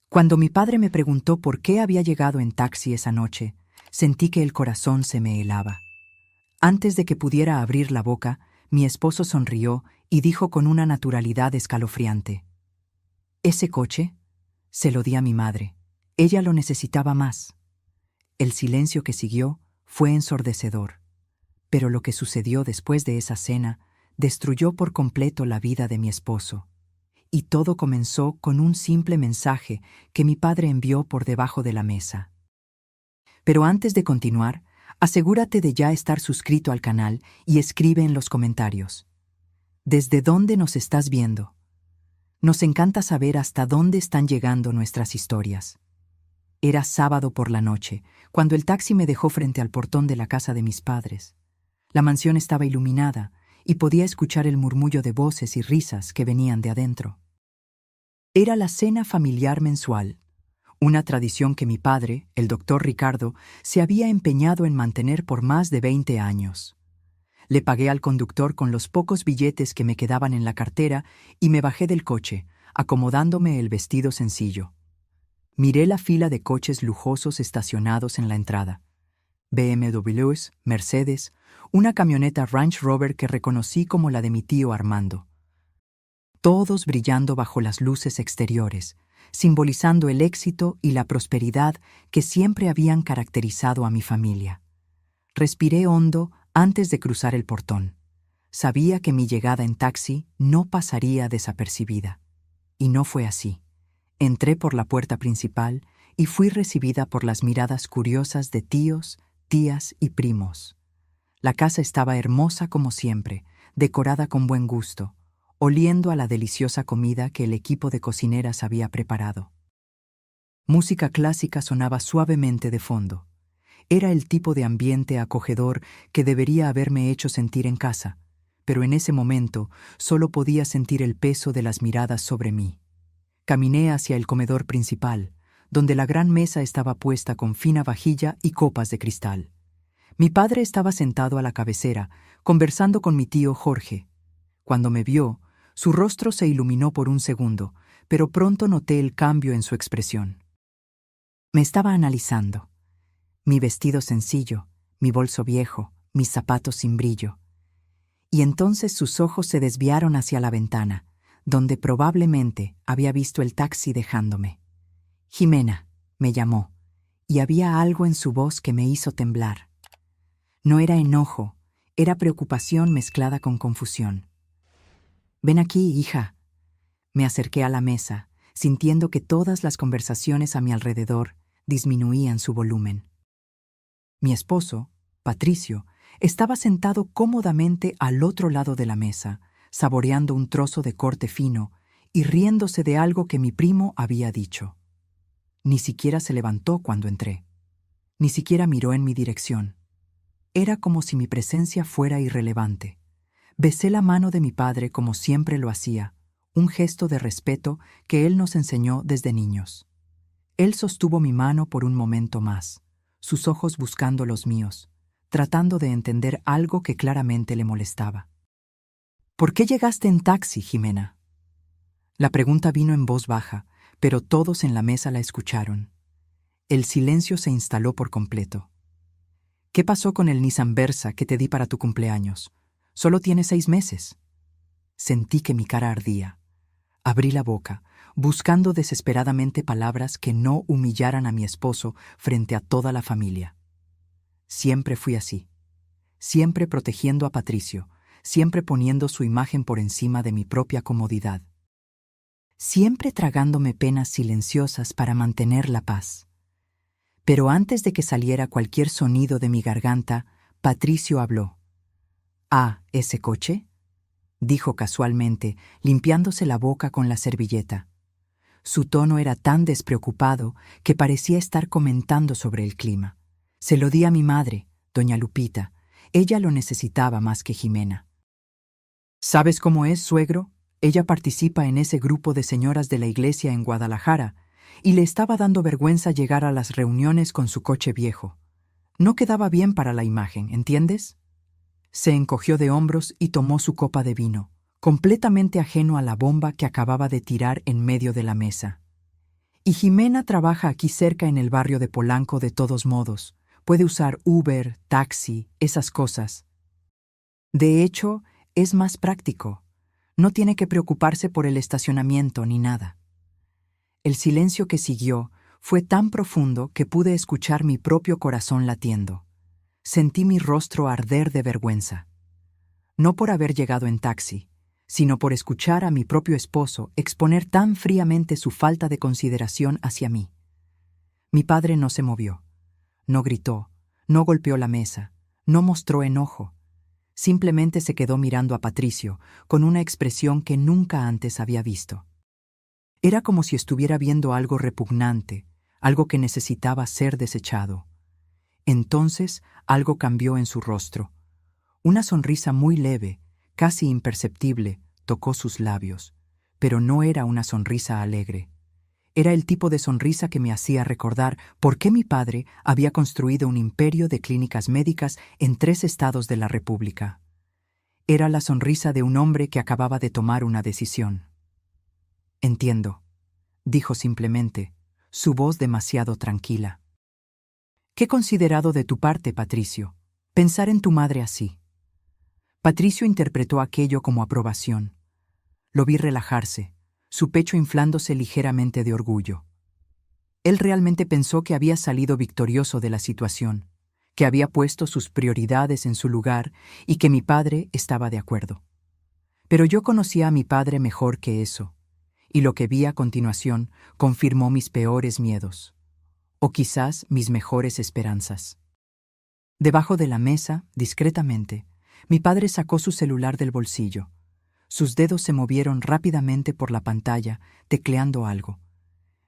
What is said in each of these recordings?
Cuando mi padre me preguntó por qué había llegado en taxi esa noche, sentí que el corazón se me helaba. Antes de que pudiera abrir la boca, mi esposo sonrió y dijo con una naturalidad escalofriante: «¿Ese coche?» Se lo di a mi madre. Ella lo necesitaba más. El silencio que siguió fue ensordecedor. Pero lo que sucedió después de esa cena destruyó por completo la vida de mi esposo. Y todo comenzó con un simple mensaje que mi padre envió por debajo de la mesa. Pero antes de continuar, asegúrate de ya estar suscrito al canal y escribe en los comentarios: ¿desde dónde nos estás viendo? Nos encanta saber hasta dónde están llegando nuestras historias. Era sábado por la noche, cuando el taxi me dejó frente al portón de la casa de mis padres. La mansión estaba iluminada y podía escuchar el murmullo de voces y risas que venían de adentro. Era la cena familiar mensual, una tradición que mi padre, el doctor Ricardo, se había empeñado en mantener por más de 20 años. Le pagué al conductor con los pocos billetes que me quedaban en la cartera y me bajé del coche, acomodándome el vestido sencillo. Miré la fila de coches lujosos estacionados en la entrada. BMWs, Mercedes, una camioneta Range Rover que reconocí como la de mi tío Armando. Todos brillando bajo las luces exteriores, simbolizando el éxito y la prosperidad que siempre habían caracterizado a mi familia. Respiré hondo antes de cruzar el portón. Sabía que mi llegada en taxi no pasaría desapercibida. Y no fue así. Entré por la puerta principal y fui recibida por las miradas curiosas de tíos, tías y primos. La casa estaba hermosa como siempre, decorada con buen gusto, oliendo a la deliciosa comida que el equipo de cocineras había preparado. Música clásica sonaba suavemente de fondo. Era el tipo de ambiente acogedor que debería haberme hecho sentir en casa, pero en ese momento solo podía sentir el peso de las miradas sobre mí. Caminé hacia el comedor principal, donde la gran mesa estaba puesta con fina vajilla y copas de cristal. Mi padre estaba sentado a la cabecera, conversando con mi tío Jorge. Cuando me vio, su rostro se iluminó por un segundo, pero pronto noté el cambio en su expresión. Me estaba analizando. Mi vestido sencillo, mi bolso viejo, mis zapatos sin brillo. Y entonces sus ojos se desviaron hacia la ventana, donde probablemente había visto el taxi dejándome. «Jimena», me llamó, y había algo en su voz que me hizo temblar. No era enojo, era preocupación mezclada con confusión. «Ven aquí, hija». Me acerqué a la mesa, sintiendo que todas las conversaciones a mi alrededor disminuían su volumen. Mi esposo, Patricio, estaba sentado cómodamente al otro lado de la mesa, saboreando un trozo de corte fino y riéndose de algo que mi primo había dicho. Ni siquiera se levantó cuando entré. Ni siquiera miró en mi dirección. Era como si mi presencia fuera irrelevante. Besé la mano de mi padre como siempre lo hacía, un gesto de respeto que él nos enseñó desde niños. Él sostuvo mi mano por un momento más, sus ojos buscando los míos, tratando de entender algo que claramente le molestaba. «¿Por qué llegaste en taxi, Jimena?». La pregunta vino en voz baja, pero todos en la mesa la escucharon. El silencio se instaló por completo. «¿Qué pasó con el Nissan Versa que te di para tu cumpleaños? Solo tiene 6 meses». Sentí que mi cara ardía. Abrí la boca, buscando desesperadamente palabras que no humillaran a mi esposo frente a toda la familia. Siempre fui así. Siempre protegiendo a Patricio, siempre poniendo su imagen por encima de mi propia comodidad. Siempre tragándome penas silenciosas para mantener la paz. Pero antes de que saliera cualquier sonido de mi garganta, Patricio habló. «¿Ah, ese coche?», dijo casualmente, limpiándose la boca con la servilleta. Su tono era tan despreocupado que parecía estar comentando sobre el clima. Se lo di a mi madre, doña Lupita. Ella lo necesitaba más que Jimena. «¿Sabes cómo es, suegro? Ella participa en ese grupo de señoras de la iglesia en Guadalajara y le estaba dando vergüenza llegar a las reuniones con su coche viejo. No quedaba bien para la imagen, ¿entiendes?». Se encogió de hombros y tomó su copa de vino, completamente ajeno a la bomba que acababa de tirar en medio de la mesa. Y Jimena trabaja aquí cerca en el barrio de Polanco de todos modos. Puede usar Uber, taxi, esas cosas. De hecho, es más práctico. No tiene que preocuparse por el estacionamiento ni nada. El silencio que siguió fue tan profundo que pude escuchar mi propio corazón latiendo. Sentí mi rostro arder de vergüenza. No por haber llegado en taxi, sino por escuchar a mi propio esposo exponer tan fríamente su falta de consideración hacia mí. Mi padre no se movió, no gritó, no golpeó la mesa, no mostró enojo. Simplemente se quedó mirando a Patricio con una expresión que nunca antes había visto. Era como si estuviera viendo algo repugnante, algo que necesitaba ser desechado. Entonces algo cambió en su rostro. Una sonrisa muy leve, casi imperceptible, tocó sus labios, pero no era una sonrisa alegre. Era el tipo de sonrisa que me hacía recordar por qué mi padre había construido un imperio de clínicas médicas en 3 estados de la República. Era la sonrisa de un hombre que acababa de tomar una decisión. «Entiendo», dijo simplemente, su voz demasiado tranquila. «Qué considerado de tu parte, Patricio, pensar en tu madre así». Patricio interpretó aquello como aprobación. Lo vi relajarse, su pecho inflándose ligeramente de orgullo. Él realmente pensó que había salido victorioso de la situación, que había puesto sus prioridades en su lugar y que mi padre estaba de acuerdo. Pero yo conocía a mi padre mejor que eso, y lo que vi a continuación confirmó mis peores miedos, o quizás mis mejores esperanzas. Debajo de la mesa, discretamente, mi padre sacó su celular del bolsillo. Sus dedos se movieron rápidamente por la pantalla, tecleando algo.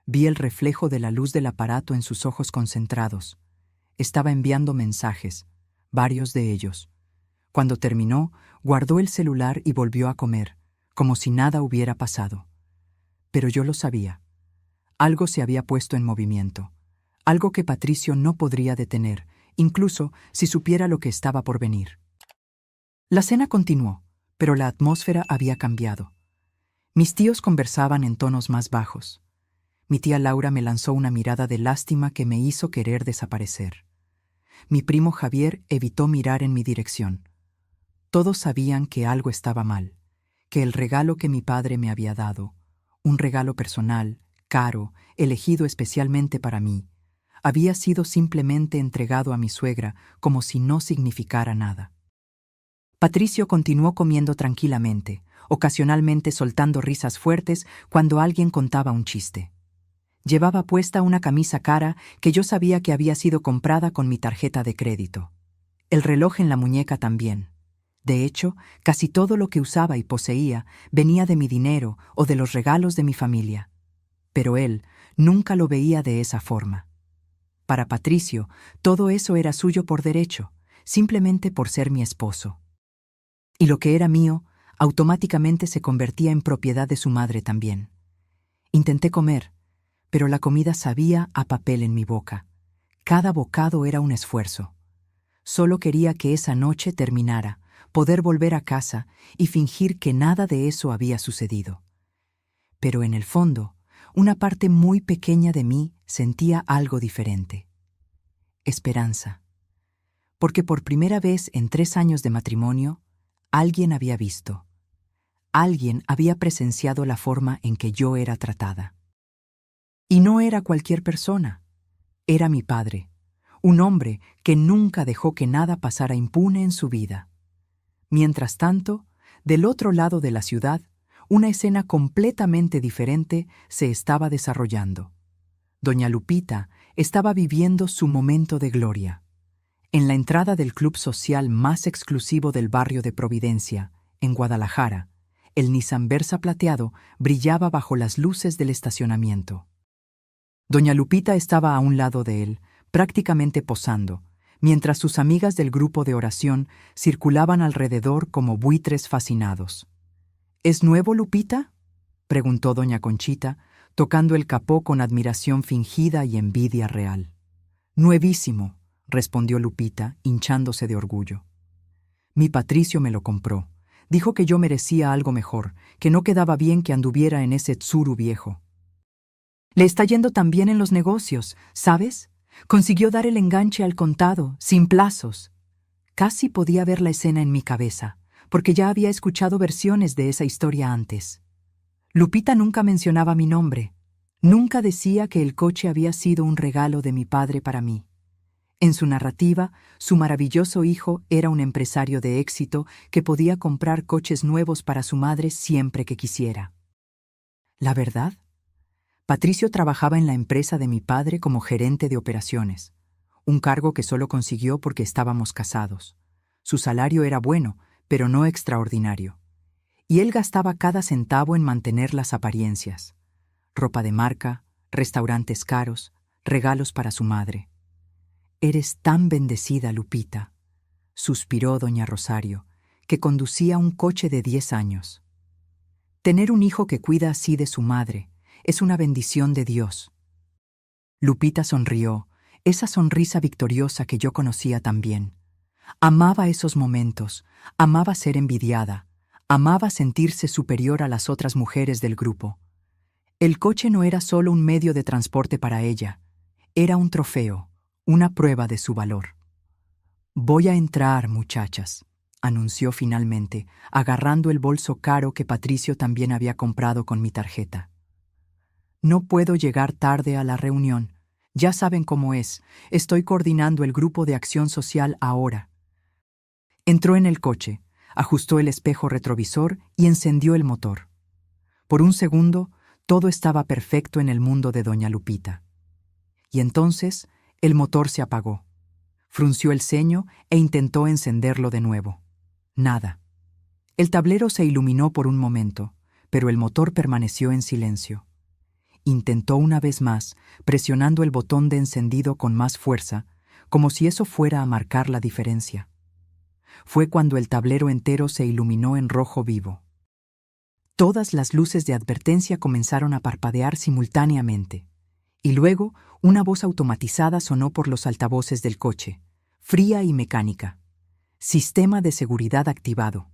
Vi el reflejo de la luz del aparato en sus ojos concentrados. Estaba enviando mensajes, varios de ellos. Cuando terminó, guardó el celular y volvió a comer, como si nada hubiera pasado. Pero yo lo sabía. Algo se había puesto en movimiento, algo que Patricio no podría detener, incluso si supiera lo que estaba por venir. La cena continuó, pero la atmósfera había cambiado. Mis tíos conversaban en tonos más bajos. Mi tía Laura me lanzó una mirada de lástima que me hizo querer desaparecer. Mi primo Javier evitó mirar en mi dirección. Todos sabían que algo estaba mal, que el regalo que mi padre me había dado, un regalo personal, caro, elegido especialmente para mí, había sido simplemente entregado a mi suegra como si no significara nada. Patricio continuó comiendo tranquilamente, ocasionalmente soltando risas fuertes cuando alguien contaba un chiste. Llevaba puesta una camisa cara que yo sabía que había sido comprada con mi tarjeta de crédito. El reloj en la muñeca también. De hecho, casi todo lo que usaba y poseía venía de mi dinero o de los regalos de mi familia. Pero él nunca lo veía de esa forma. Para Patricio, todo eso era suyo por derecho, simplemente por ser mi esposo. Y lo que era mío, automáticamente se convertía en propiedad de su madre también. Intenté comer, pero la comida sabía a papel en mi boca. Cada bocado era un esfuerzo. Solo quería que esa noche terminara, poder volver a casa y fingir que nada de eso había sucedido. Pero en el fondo, una parte muy pequeña de mí sentía algo diferente. Esperanza. Porque por primera vez en 3 años de matrimonio, alguien había visto. Alguien había presenciado la forma en que yo era tratada. Y no era cualquier persona. Era mi padre, un hombre que nunca dejó que nada pasara impune en su vida. Mientras tanto, del otro lado de la ciudad, una escena completamente diferente se estaba desarrollando. Doña Lupita estaba viviendo su momento de gloria. En la entrada del club social más exclusivo del barrio de Providencia, en Guadalajara, el Nissan Versa plateado brillaba bajo las luces del estacionamiento. Doña Lupita estaba a un lado de él, prácticamente posando, mientras sus amigas del grupo de oración circulaban alrededor como buitres fascinados. ¿Es nuevo, Lupita?, preguntó doña Conchita, tocando el capó con admiración fingida y envidia real. Nuevísimo, respondió Lupita, hinchándose de orgullo. Mi Patricio me lo compró. Dijo que yo merecía algo mejor, que no quedaba bien que anduviera en ese tsuru viejo. Le está yendo tan bien en los negocios, ¿sabes? Consiguió dar el enganche al contado, sin plazos. Casi podía ver la escena en mi cabeza, porque ya había escuchado versiones de esa historia antes. Lupita nunca mencionaba mi nombre. Nunca decía que el coche había sido un regalo de mi padre para mí. En su narrativa, su maravilloso hijo era un empresario de éxito que podía comprar coches nuevos para su madre siempre que quisiera. ¿La verdad? Patricio trabajaba en la empresa de mi padre como gerente de operaciones, un cargo que solo consiguió porque estábamos casados. Su salario era bueno, pero no extraordinario. Y él gastaba cada centavo en mantener las apariencias. Ropa de marca, restaurantes caros, regalos para su madre. «Eres tan bendecida, Lupita», suspiró doña Rosario, que conducía un coche de 10 años. «Tener un hijo que cuida así de su madre es una bendición de Dios». Lupita sonrió, esa sonrisa victoriosa que yo conocía tan bien. Amaba esos momentos, amaba ser envidiada, amaba sentirse superior a las otras mujeres del grupo. El coche no era solo un medio de transporte para ella, era un trofeo, una prueba de su valor. «Voy a entrar, muchachas», anunció finalmente, agarrando el bolso caro que Patricio también había comprado con mi tarjeta. «No puedo llegar tarde a la reunión. Ya saben cómo es. Estoy coordinando el grupo de acción social ahora». Entró en el coche, ajustó el espejo retrovisor y encendió el motor. Por un segundo, todo estaba perfecto en el mundo de doña Lupita. Y entonces, el motor se apagó. Frunció el ceño e intentó encenderlo de nuevo. Nada. El tablero se iluminó por un momento, pero el motor permaneció en silencio. Intentó una vez más, presionando el botón de encendido con más fuerza, como si eso fuera a marcar la diferencia. Fue cuando el tablero entero se iluminó en rojo vivo. Todas las luces de advertencia comenzaron a parpadear simultáneamente, y luego una voz automatizada sonó por los altavoces del coche, fría y mecánica. «Sistema de seguridad activado.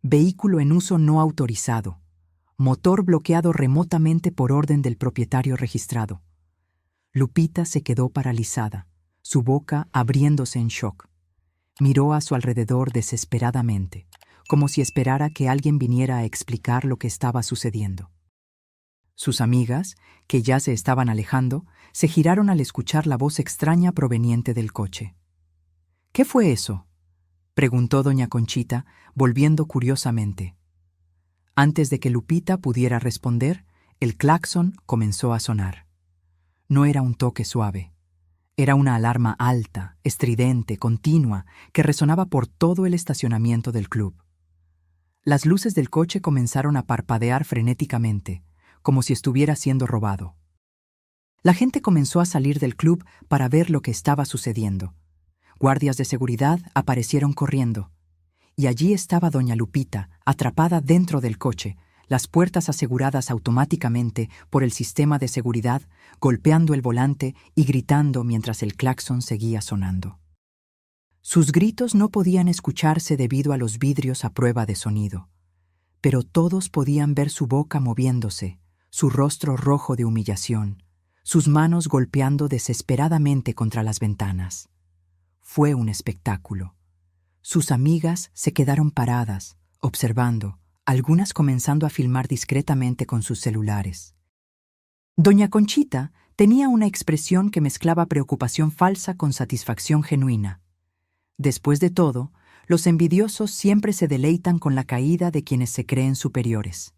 Vehículo en uso no autorizado. Motor bloqueado remotamente por orden del propietario registrado». Lupita se quedó paralizada, su boca abriéndose en shock. Miró a su alrededor desesperadamente, como si esperara que alguien viniera a explicar lo que estaba sucediendo. Sus amigas, que ya se estaban alejando, se giraron al escuchar la voz extraña proveniente del coche. «¿Qué fue eso?», preguntó doña Conchita, volviendo curiosamente. Antes de que Lupita pudiera responder, el claxon comenzó a sonar. No era un toque suave. Era una alarma alta, estridente, continua, que resonaba por todo el estacionamiento del club. Las luces del coche comenzaron a parpadear frenéticamente, como si estuviera siendo robado. La gente comenzó a salir del club para ver lo que estaba sucediendo. Guardias de seguridad aparecieron corriendo. Y allí estaba doña Lupita, atrapada dentro del coche, las puertas aseguradas automáticamente por el sistema de seguridad, golpeando el volante y gritando mientras el claxon seguía sonando. Sus gritos no podían escucharse debido a los vidrios a prueba de sonido, pero todos podían ver su boca moviéndose, su rostro rojo de humillación, sus manos golpeando desesperadamente contra las ventanas. Fue un espectáculo. Sus amigas se quedaron paradas, observando, algunas comenzando a filmar discretamente con sus celulares. Doña Conchita tenía una expresión que mezclaba preocupación falsa con satisfacción genuina. Después de todo, los envidiosos siempre se deleitan con la caída de quienes se creen superiores.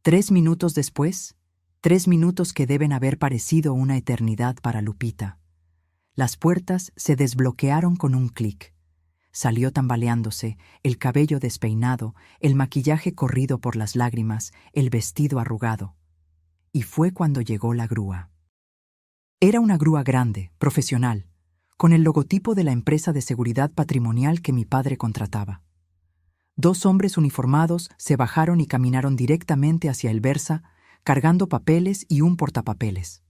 3 minutos después, 3 minutos que deben haber parecido una eternidad para Lupita. Las puertas se desbloquearon con un clic. Salió tambaleándose, el cabello despeinado, el maquillaje corrido por las lágrimas, el vestido arrugado. Y fue cuando llegó la grúa. Era una grúa grande, profesional, con el logotipo de la empresa de seguridad patrimonial que mi padre contrataba. 2 hombres uniformados se bajaron y caminaron directamente hacia el Versa, cargando papeles y un portapapeles.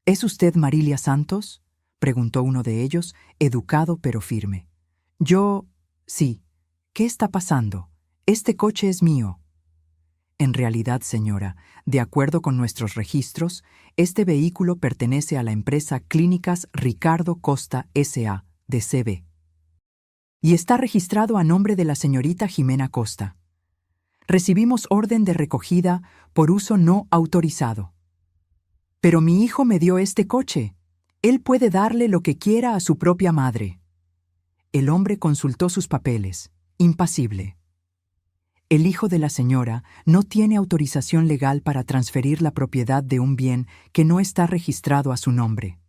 «¿Es usted Marilia Santos?», preguntó uno de ellos, educado pero firme. «Yo... sí. ¿Qué está pasando? Este coche es mío». En realidad, señora, de acuerdo con nuestros registros, este vehículo pertenece a la empresa Clínicas Ricardo Costa S.A. de CB. Y está registrado a nombre de la señorita Jimena Costa. Recibimos orden de recogida por uso no autorizado. Pero mi hijo me dio este coche. Él puede darle lo que quiera a su propia madre. El hombre consultó sus papeles, impasible. El hijo de la señora no tiene autorización legal para transferir la propiedad de un bien que no está registrado a su nombre.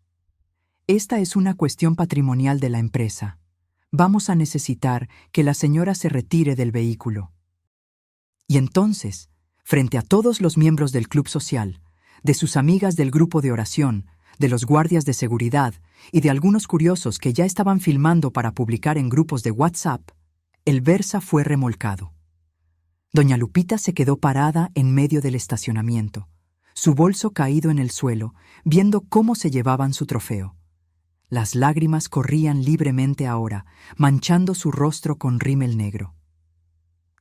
Esta es una cuestión patrimonial de la empresa. Vamos a necesitar que la señora se retire del vehículo. Y entonces, frente a todos los miembros del club social, de sus amigas del grupo de oración, de los guardias de seguridad y de algunos curiosos que ya estaban filmando para publicar en grupos de WhatsApp, el Versa fue remolcado. Doña Lupita se quedó parada en medio del estacionamiento, su bolso caído en el suelo, viendo cómo se llevaban su trofeo. Las lágrimas corrían libremente ahora, manchando su rostro con rímel negro.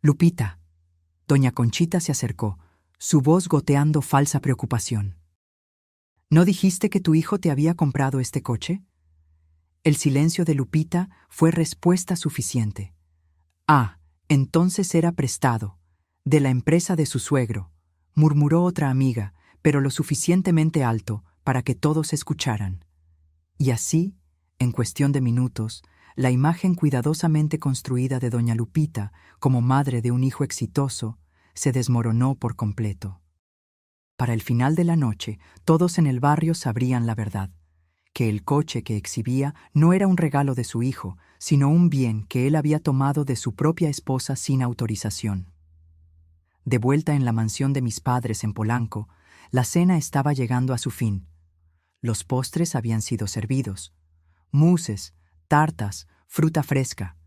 «Lupita». Doña Conchita se acercó, su voz goteando falsa preocupación. «¿No dijiste que tu hijo te había comprado este coche?» El silencio de Lupita fue respuesta suficiente. «Ah, entonces era prestado, de la empresa de su suegro», murmuró otra amiga, pero lo suficientemente alto para que todos escucharan. Y así, en cuestión de minutos, la imagen cuidadosamente construida de doña Lupita como madre de un hijo exitoso se desmoronó por completo. Para el final de la noche, todos en el barrio sabrían la verdad, que el coche que exhibía no era un regalo de su hijo, sino un bien que él había tomado de su propia esposa sin autorización. De vuelta en la mansión de mis padres en Polanco, la cena estaba llegando a su fin. Los postres habían sido servidos. Mousses, tartas, fruta fresca.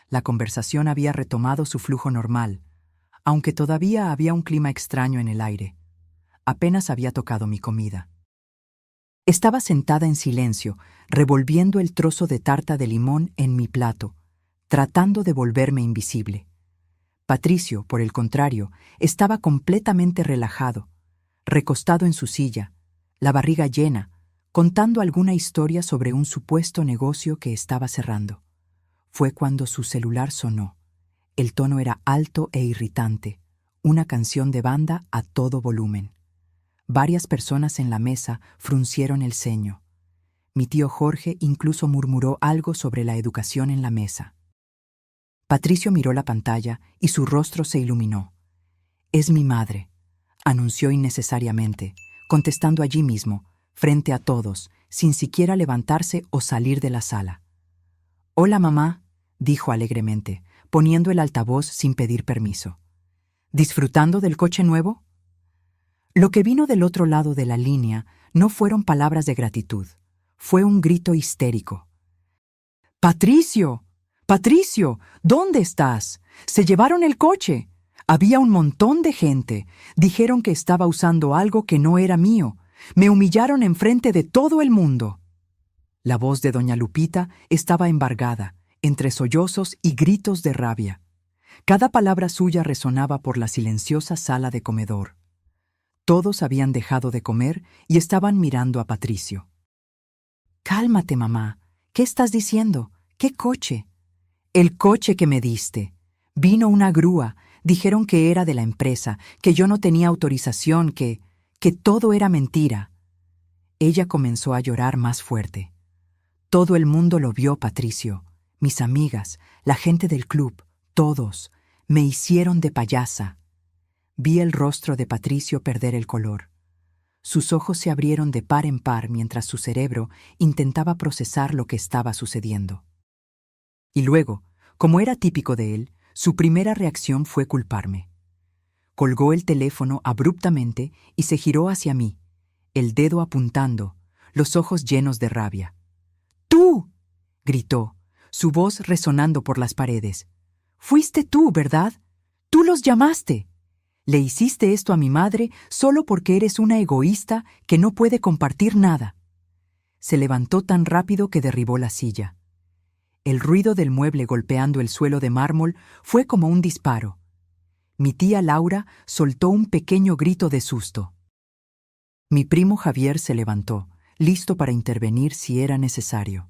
La conversación había retomado su flujo normal, aunque todavía había un clima extraño en el aire. Apenas había tocado mi comida. Estaba sentada en silencio, revolviendo el trozo de tarta de limón en mi plato, tratando de volverme invisible. Patricio, por el contrario, estaba completamente relajado, recostado en su silla, la barriga llena, contando alguna historia sobre un supuesto negocio que estaba cerrando. Fue cuando su celular sonó. El tono era alto e irritante, una canción de banda a todo volumen. Varias personas en la mesa fruncieron el ceño. Mi tío Jorge incluso murmuró algo sobre la educación en la mesa. Patricio miró la pantalla y su rostro se iluminó. «Es mi madre», anunció innecesariamente, contestando allí mismo, frente a todos, sin siquiera levantarse o salir de la sala. «Hola, mamá», dijo alegremente, poniendo el altavoz sin pedir permiso. «¿Disfrutando del coche nuevo?» Lo que vino del otro lado de la línea no fueron palabras de gratitud, fue un grito histérico. «¡Patricio! ¡Patricio! ¿Dónde estás? ¡Se llevaron el coche! Había un montón de gente. Dijeron que estaba usando algo que no era mío. Me humillaron enfrente de todo el mundo». La voz de doña Lupita estaba embargada, entre sollozos y gritos de rabia. Cada palabra suya resonaba por la silenciosa sala de comedor. Todos habían dejado de comer y estaban mirando a Patricio. «Cálmate, mamá. ¿Qué estás diciendo? ¿Qué coche?» «El coche que me diste. Vino una grúa. Dijeron que era de la empresa, que yo no tenía autorización, que todo era mentira». Ella comenzó a llorar más fuerte. «Todo el mundo lo vio, Patricio. Mis amigas, la gente del club, todos. Me hicieron de payasa». Vi el rostro de Patricio perder el color. Sus ojos se abrieron de par en par mientras su cerebro intentaba procesar lo que estaba sucediendo. Y luego, como era típico de él, su primera reacción fue culparme. Colgó el teléfono abruptamente y se giró hacia mí, el dedo apuntando, los ojos llenos de rabia. «¡Tú!», gritó, su voz resonando por las paredes. «Fuiste tú, ¿verdad? Tú los llamaste. Le hiciste esto a mi madre solo porque eres una egoísta que no puede compartir nada». Se levantó tan rápido que derribó la silla. El ruido del mueble golpeando el suelo de mármol fue como un disparo. Mi tía Laura soltó un pequeño grito de susto. Mi primo Javier se levantó, listo para intervenir si era necesario.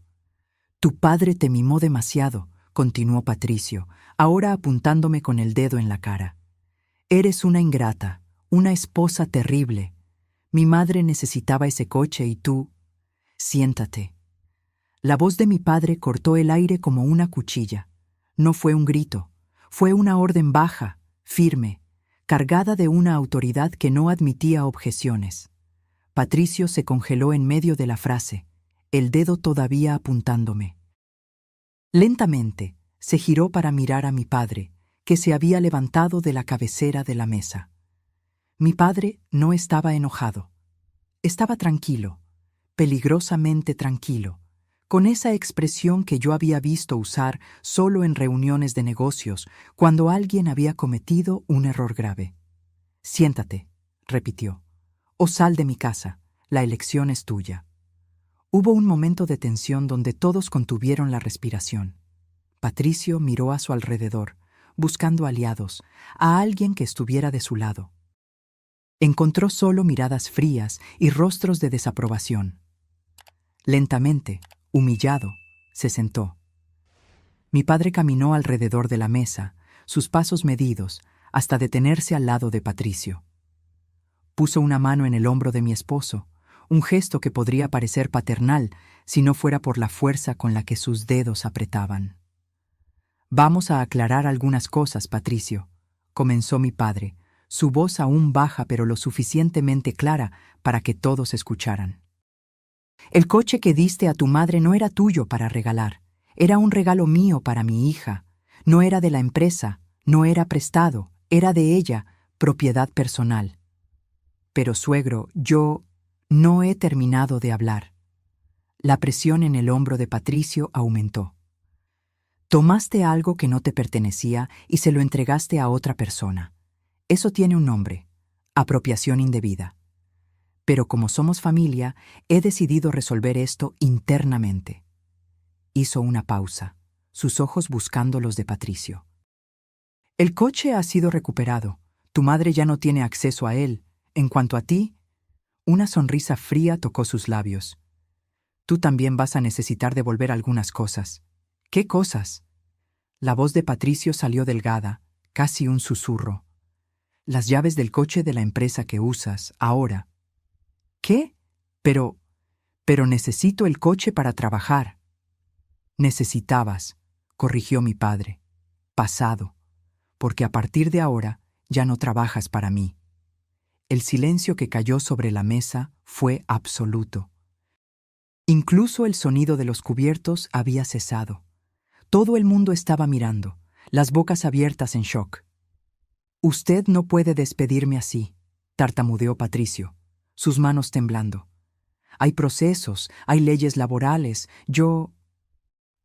Tu padre te mimó demasiado, continuó Patricio, ahora apuntándome con el dedo en la cara. Eres una ingrata, una esposa terrible. Mi madre necesitaba ese coche y tú... Siéntate. La voz de mi padre cortó el aire como una cuchilla. No fue un grito, fue una orden baja, firme, cargada de una autoridad que no admitía objeciones. Patricio se congeló en medio de la frase, el dedo todavía apuntándome. Lentamente, se giró para mirar a mi padre, que se había levantado de la cabecera de la mesa. Mi padre no estaba enojado. Estaba tranquilo, peligrosamente tranquilo, con esa expresión que yo había visto usar solo en reuniones de negocios cuando alguien había cometido un error grave. Siéntate, repitió, o sal de mi casa, la elección es tuya. Hubo un momento de tensión donde todos contuvieron la respiración. Patricio miró a su alrededor, buscando aliados, a alguien que estuviera de su lado. Encontró solo miradas frías y rostros de desaprobación. Lentamente, humillado, se sentó. Mi padre caminó alrededor de la mesa, sus pasos medidos, hasta detenerse al lado de Patricio. Puso una mano en el hombro de mi esposo, un gesto que podría parecer paternal si no fuera por la fuerza con la que sus dedos apretaban. Vamos a aclarar algunas cosas, Patricio, comenzó mi padre, su voz aún baja pero lo suficientemente clara para que todos escucharan. El coche que diste a tu madre no era tuyo para regalar, era un regalo mío para mi hija, no era de la empresa, no era prestado, era de ella, propiedad personal. Pero, suegro, yo no he terminado de hablar. La presión en el hombro de Patricio aumentó. Tomaste algo que no te pertenecía y se lo entregaste a otra persona. Eso tiene un nombre, apropiación indebida. Pero como somos familia, he decidido resolver esto internamente. Hizo una pausa, sus ojos buscando los de Patricio. El coche ha sido recuperado. Tu madre ya no tiene acceso a él. En cuanto a ti, una sonrisa fría tocó sus labios. Tú también vas a necesitar devolver algunas cosas. ¿Qué cosas? La voz de Patricio salió delgada, casi un susurro. Las llaves del coche de la empresa que usas ahora. ¿Qué? Pero necesito el coche para trabajar. Necesitabas, corrigió mi padre. Pasado, porque a partir de ahora ya no trabajas para mí. El silencio que cayó sobre la mesa fue absoluto. Incluso el sonido de los cubiertos había cesado. Todo el mundo estaba mirando, las bocas abiertas en shock. Usted no puede despedirme así, tartamudeó Patricio, sus manos temblando. Hay procesos, hay leyes laborales, yo...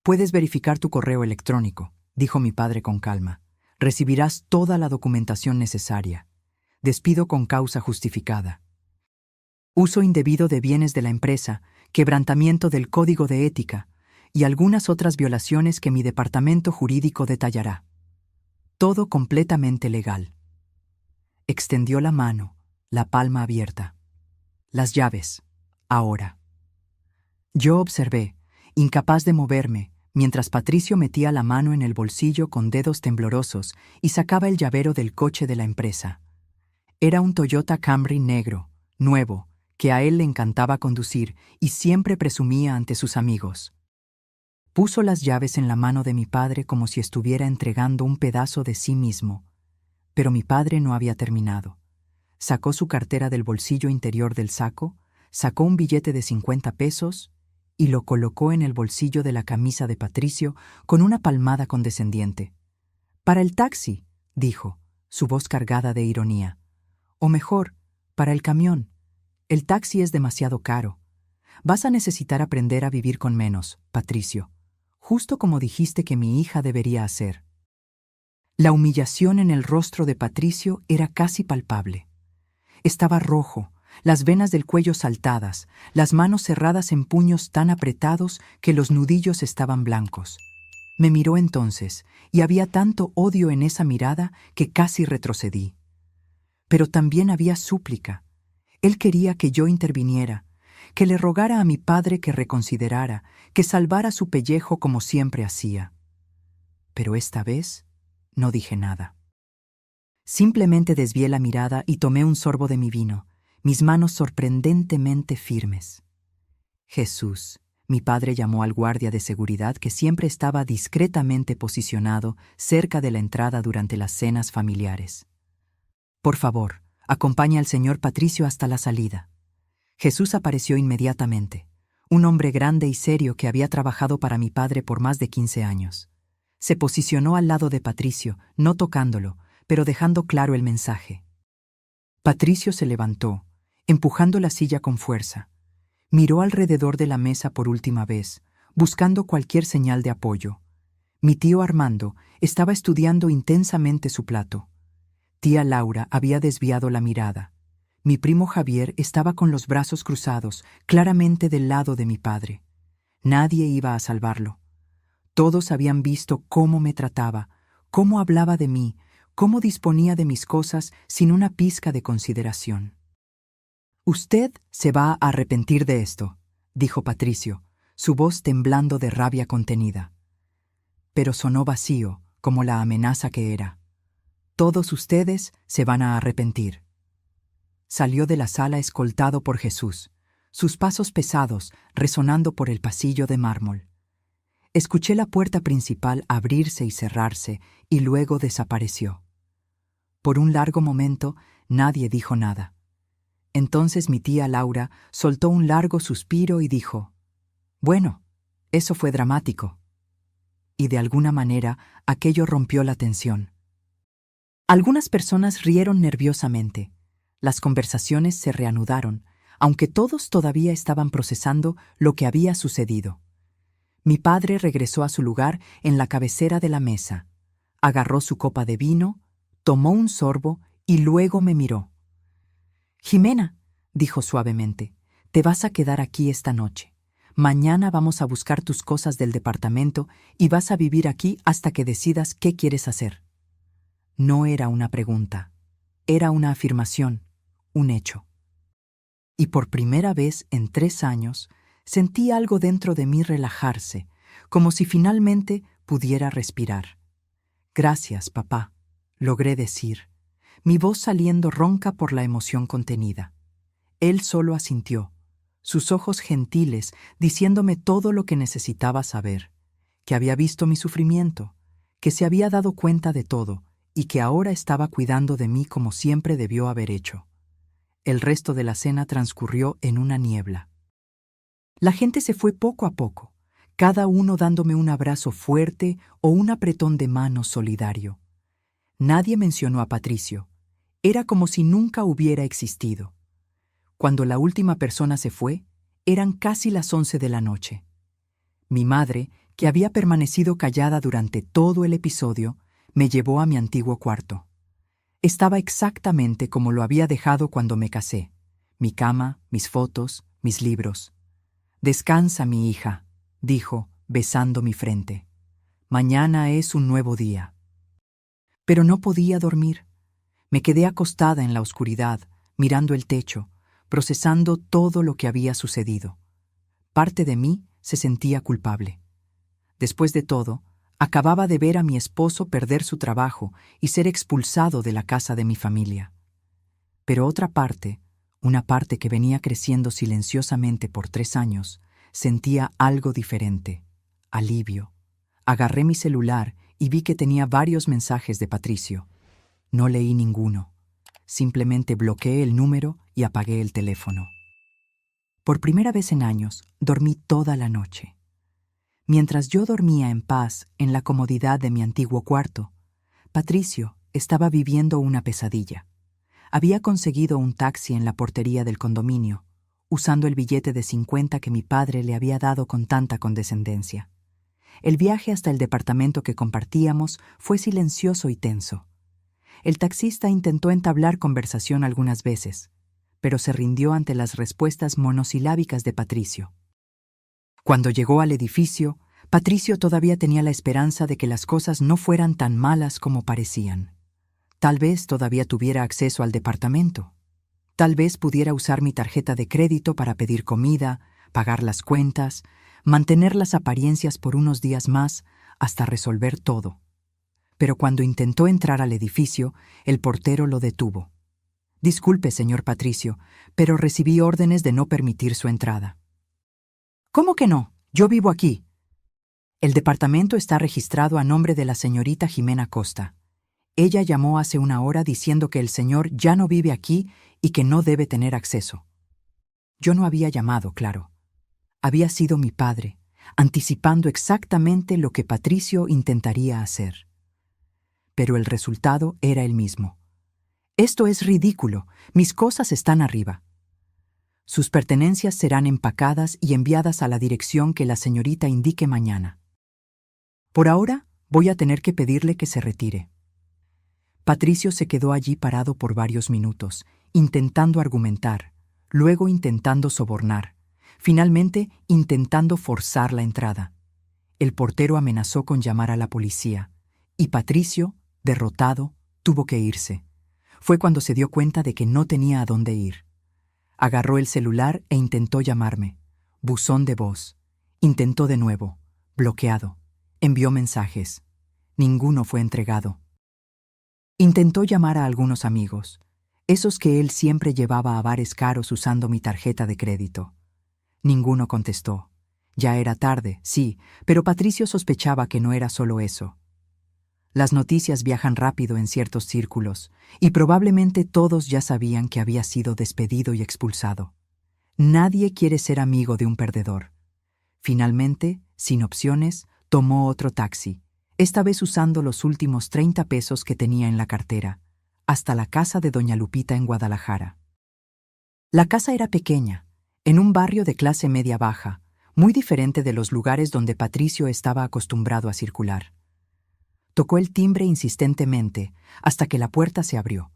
Puedes verificar tu correo electrónico, dijo mi padre con calma. Recibirás toda la documentación necesaria. Despido con causa justificada. Uso indebido de bienes de la empresa, quebrantamiento del código de ética y algunas otras violaciones que mi departamento jurídico detallará. Todo completamente legal. Extendió la mano, la palma abierta. Las llaves, ahora. Yo observé, incapaz de moverme, mientras Patricio metía la mano en el bolsillo con dedos temblorosos y sacaba el llavero del coche de la empresa. Era un Toyota Camry negro, nuevo, que a él le encantaba conducir y siempre presumía ante sus amigos. Puso las llaves en la mano de mi padre como si estuviera entregando un pedazo de sí mismo. Pero mi padre no había terminado. Sacó su cartera del bolsillo interior del saco, sacó un billete de 50 pesos y lo colocó en el bolsillo de la camisa de Patricio con una palmada condescendiente. «Para el taxi», dijo, su voz cargada de ironía. «O mejor, para el camión. El taxi es demasiado caro. Vas a necesitar aprender a vivir con menos, Patricio, justo como dijiste que mi hija debería hacer». La humillación en el rostro de Patricio era casi palpable. Estaba rojo, las venas del cuello saltadas, las manos cerradas en puños tan apretados que los nudillos estaban blancos. Me miró entonces, y había tanto odio en esa mirada que casi retrocedí. Pero también había súplica. Él quería que yo interviniera, que le rogara a mi padre que reconsiderara, que salvara su pellejo como siempre hacía. Pero esta vez no dije nada. Simplemente desvié la mirada y tomé un sorbo de mi vino, mis manos sorprendentemente firmes. Jesús, mi padre llamó al guardia de seguridad que siempre estaba discretamente posicionado cerca de la entrada durante las cenas familiares. Por favor, acompaña al señor Patricio hasta la salida. Jesús apareció inmediatamente, un hombre grande y serio que había trabajado para mi padre por más de 15 años. Se posicionó al lado de Patricio, no tocándolo, pero dejando claro el mensaje. Patricio se levantó, empujando la silla con fuerza. Miró alrededor de la mesa por última vez, buscando cualquier señal de apoyo. Mi tío Armando estaba estudiando intensamente su plato. Tía Laura había desviado la mirada. Mi primo Javier estaba con los brazos cruzados, claramente del lado de mi padre. Nadie iba a salvarlo. Todos habían visto cómo me trataba, cómo hablaba de mí, cómo disponía de mis cosas sin una pizca de consideración. «Usted se va a arrepentir de esto», dijo Patricio, su voz temblando de rabia contenida. Pero sonó vacío, como la amenaza que era. «Todos ustedes se van a arrepentir». Salió de la sala escoltado por Jesús, sus pasos pesados resonando por el pasillo de mármol. Escuché la puerta principal abrirse y cerrarse y luego desapareció. Por un largo momento nadie dijo nada. Entonces mi tía Laura soltó un largo suspiro y dijo: «Bueno, eso fue dramático». Y de alguna manera aquello rompió la tensión. Algunas personas rieron nerviosamente. Las conversaciones se reanudaron, aunque todos todavía estaban procesando lo que había sucedido. Mi padre regresó a su lugar en la cabecera de la mesa, agarró su copa de vino, tomó un sorbo y luego me miró. «Jimena», dijo suavemente, «te vas a quedar aquí esta noche. Mañana vamos a buscar tus cosas del departamento y vas a vivir aquí hasta que decidas qué quieres hacer». No era una pregunta, era una afirmación, un hecho. Y por primera vez en 3 años sentí algo dentro de mí relajarse, como si finalmente pudiera respirar. «Gracias, papá», logré decir, mi voz saliendo ronca por la emoción contenida. Él solo asintió, sus ojos gentiles diciéndome todo lo que necesitaba saber, que había visto mi sufrimiento, que se había dado cuenta de todo y que ahora estaba cuidando de mí como siempre debió haber hecho. El resto de la cena transcurrió en una niebla. La gente se fue poco a poco, cada uno dándome un abrazo fuerte o un apretón de manos solidario. Nadie mencionó a Patricio. Era como si nunca hubiera existido. Cuando la última persona se fue, eran casi las 11 de la noche. Mi madre, que había permanecido callada durante todo el episodio, me llevó a mi antiguo cuarto. Estaba exactamente como lo había dejado cuando me casé. Mi cama, mis fotos, mis libros. «Descansa, mi hija», dijo, besando mi frente. «Mañana es un nuevo día». Pero no podía dormir. Me quedé acostada en la oscuridad, mirando el techo, procesando todo lo que había sucedido. Parte de mí se sentía culpable. Después de todo, acababa de ver a mi esposo perder su trabajo y ser expulsado de la casa de mi familia. Pero otra parte, una parte que venía creciendo silenciosamente por 3 años, sentía algo diferente, alivio. Agarré mi celular y vi que tenía varios mensajes de Patricio. No leí ninguno. Simplemente bloqueé el número y apagué el teléfono. Por primera vez en años, dormí toda la noche. Mientras yo dormía en paz en la comodidad de mi antiguo cuarto, Patricio estaba viviendo una pesadilla. Había conseguido un taxi en la portería del condominio, usando el billete de 50 que mi padre le había dado con tanta condescendencia. El viaje hasta el departamento que compartíamos fue silencioso y tenso. El taxista intentó entablar conversación algunas veces, pero se rindió ante las respuestas monosilábicas de Patricio. Cuando llegó al edificio, Patricio todavía tenía la esperanza de que las cosas no fueran tan malas como parecían. Tal vez todavía tuviera acceso al departamento. Tal vez pudiera usar mi tarjeta de crédito para pedir comida, pagar las cuentas, mantener las apariencias por unos días más hasta resolver todo. Pero cuando intentó entrar al edificio, el portero lo detuvo. «Disculpe, señor Patricio, pero recibí órdenes de no permitir su entrada». «¿Cómo que no? Yo vivo aquí». «El departamento está registrado a nombre de la señorita Jimena Costa. Ella llamó hace una hora diciendo que el señor ya no vive aquí y que no debe tener acceso». Yo no había llamado, claro. Había sido mi padre, anticipando exactamente lo que Patricio intentaría hacer. Pero el resultado era el mismo. «Esto es ridículo. Mis cosas están arriba». «Sus pertenencias serán empacadas y enviadas a la dirección que la señorita indique mañana. Por ahora, voy a tener que pedirle que se retire». Patricio se quedó allí parado por varios minutos, intentando argumentar, luego intentando sobornar, finalmente intentando forzar la entrada. El portero amenazó con llamar a la policía, y Patricio, derrotado, tuvo que irse. Fue cuando se dio cuenta de que no tenía a dónde ir. Agarró el celular e intentó llamarme. Buzón de voz. Intentó de nuevo. Bloqueado. Envió mensajes. Ninguno fue entregado. Intentó llamar a algunos amigos, esos que él siempre llevaba a bares caros usando mi tarjeta de crédito. Ninguno contestó. Ya era tarde, sí, pero Patricio sospechaba que no era solo eso. Las noticias viajan rápido en ciertos círculos, y probablemente todos ya sabían que había sido despedido y expulsado. Nadie quiere ser amigo de un perdedor. Finalmente, sin opciones, tomó otro taxi, esta vez usando los últimos 30 pesos que tenía en la cartera, hasta la casa de doña Lupita en Guadalajara. La casa era pequeña, en un barrio de clase media-baja, muy diferente de los lugares donde Patricio estaba acostumbrado a circular. Tocó el timbre insistentemente, hasta que la puerta se abrió.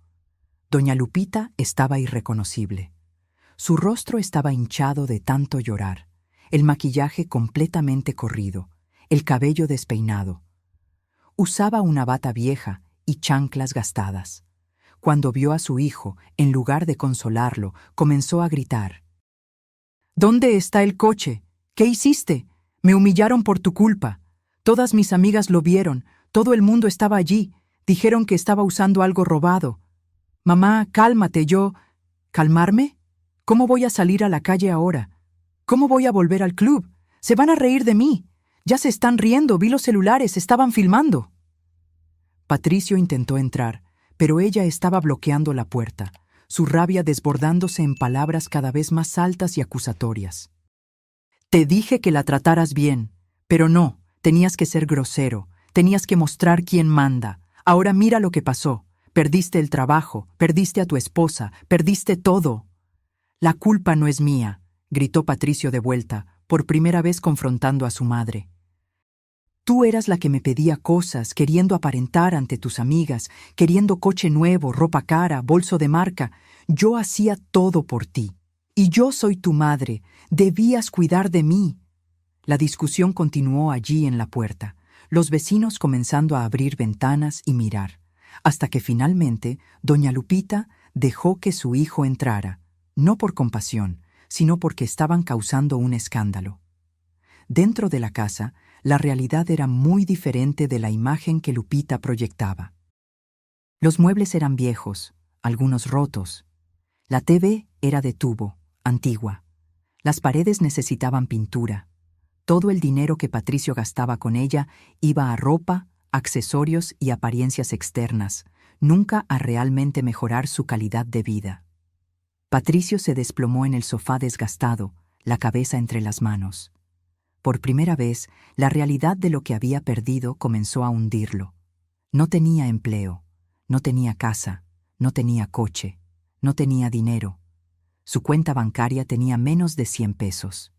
Doña Lupita estaba irreconocible. Su rostro estaba hinchado de tanto llorar, el maquillaje completamente corrido, el cabello despeinado. Usaba una bata vieja y chanclas gastadas. Cuando vio a su hijo, en lugar de consolarlo, comenzó a gritar. «¿Dónde está el coche? ¿Qué hiciste? Me humillaron por tu culpa. Todas mis amigas lo vieron, todo el mundo estaba allí. Dijeron que estaba usando algo robado. Mamá, cálmate, yo... ¿Calmarme? ¿Cómo voy a salir a la calle ahora? ¿Cómo voy a volver al club? Se van a reír de mí. Ya se están riendo, vi los celulares, estaban filmando». Patricio intentó entrar, pero ella estaba bloqueando la puerta, su rabia desbordándose en palabras cada vez más altas y acusatorias. «Te dije que la trataras bien, pero no, tenías que ser grosero, tenías que mostrar quién manda. Ahora mira lo que pasó. Perdiste el trabajo, perdiste a tu esposa, perdiste todo». «La culpa no es mía», gritó Patricio de vuelta, por primera vez confrontando a su madre. «Tú eras la que me pedía cosas, queriendo aparentar ante tus amigas, queriendo coche nuevo, ropa cara, bolso de marca. Yo hacía todo por ti. Y yo soy tu madre. Debías cuidar de mí». La discusión continuó allí en la puerta, los vecinos comenzando a abrir ventanas y mirar, hasta que finalmente doña Lupita dejó que su hijo entrara, no por compasión, sino porque estaban causando un escándalo. Dentro de la casa, la realidad era muy diferente de la imagen que Lupita proyectaba. Los muebles eran viejos, algunos rotos. La TV era de tubo, antigua. Las paredes necesitaban pintura. Todo el dinero que Patricio gastaba con ella iba a ropa, accesorios y apariencias externas, nunca a realmente mejorar su calidad de vida. Patricio se desplomó en el sofá desgastado, la cabeza entre las manos. Por primera vez, la realidad de lo que había perdido comenzó a hundirlo. No tenía empleo, no tenía casa, no tenía coche, no tenía dinero. Su cuenta bancaria tenía menos de 100 pesos.